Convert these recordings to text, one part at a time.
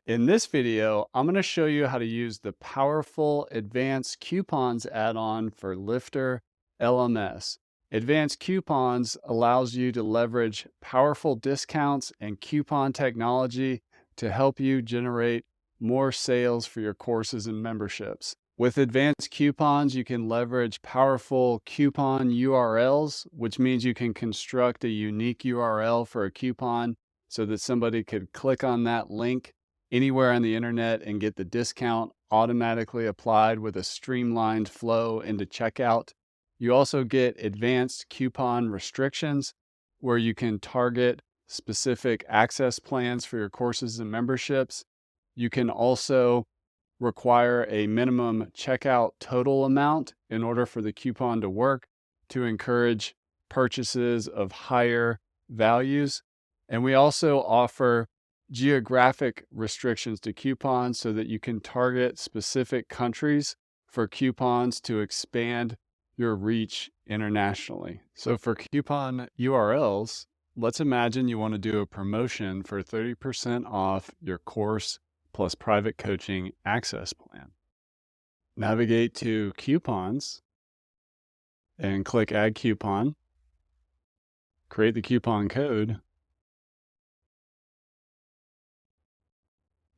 In this video, I'm going to show you how to use the powerful Advanced Coupons add-on for Lifter LMS. Advanced Coupons allows you to leverage powerful discounts and coupon technology to help you generate more sales for your courses and memberships. With Advanced Coupons, you can leverage powerful coupon URLs, which means you can construct a unique URL for a coupon so that somebody could click on that link anywhere on the internet and get the discount automatically applied with a streamlined flow into checkout. You also get advanced coupon restrictions where you can target specific access plans for your courses and memberships. You can also require a minimum checkout total amount in order for the coupon to work to encourage purchases of higher values. And we also offer geographic restrictions to coupons so that you can target specific countries for coupons to expand your reach internationally. So for coupon URLs, let's imagine you want to do a promotion for 30% off your course plus private coaching access plan. Navigate to coupons and click add coupon. Create the coupon code.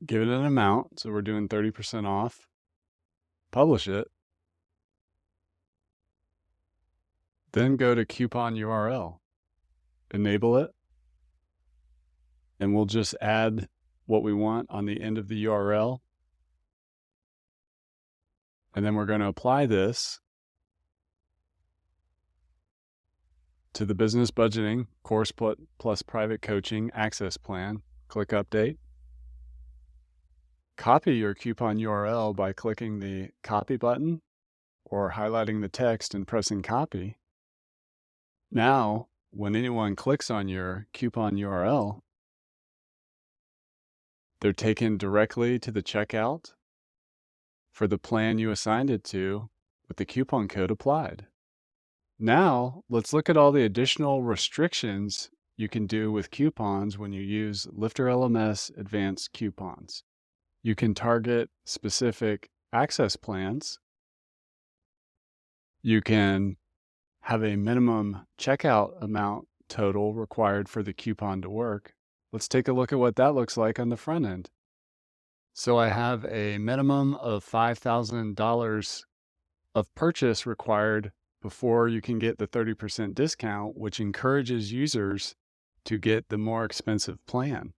Give it an amount, so we're doing 30% off. Publish it. Then go to coupon URL. Enable it. And we'll just add what we want on the end of the URL. And then we're going to apply this to the business budgeting course plus private coaching access plan. Click update. Copy your coupon URL by clicking the copy button or highlighting the text and pressing copy. Now, when anyone clicks on your coupon URL, they're taken directly to the checkout for the plan you assigned it to with the coupon code applied. Now, let's look at all the additional restrictions you can do with coupons when you use LifterLMS Advanced Coupons. You can target specific access plans. You can have a minimum checkout amount total required for the coupon to work. Let's take a look at what that looks like on the front end. So I have a minimum of $5,000 of purchase required before you can get the 30% discount, which encourages users to get the more expensive plan.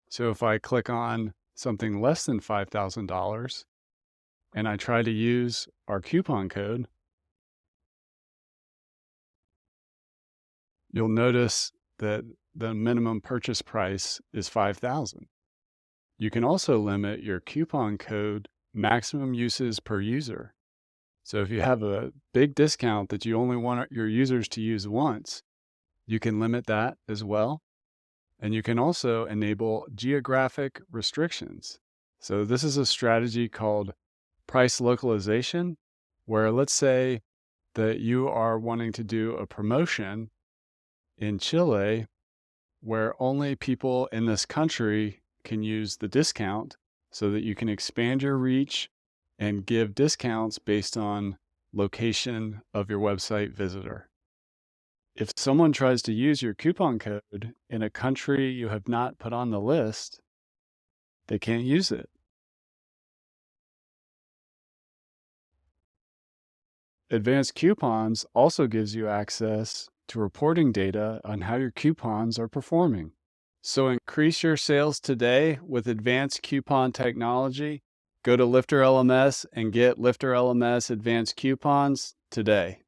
So if I click on something less than $5,000 and I try to use our coupon code, you'll notice that the minimum purchase price is $5,000. You can also limit your coupon code maximum uses per user. So if you have a big discount that you only want your users to use once, you can limit that as well. And you can also enable geographic restrictions. So this is a strategy called price localization, where let's say that you are wanting to do a promotion in Chile where only people in this country can use the discount so that you can expand your reach and give discounts based on location of your website visitor. If someone tries to use your coupon code in a country you have not put on the list, they can't use it. Advanced Coupons also gives you access to reporting data on how your coupons are performing. So increase your sales today with advanced coupon technology. Go to LifterLMS and get LifterLMS Advanced Coupons today.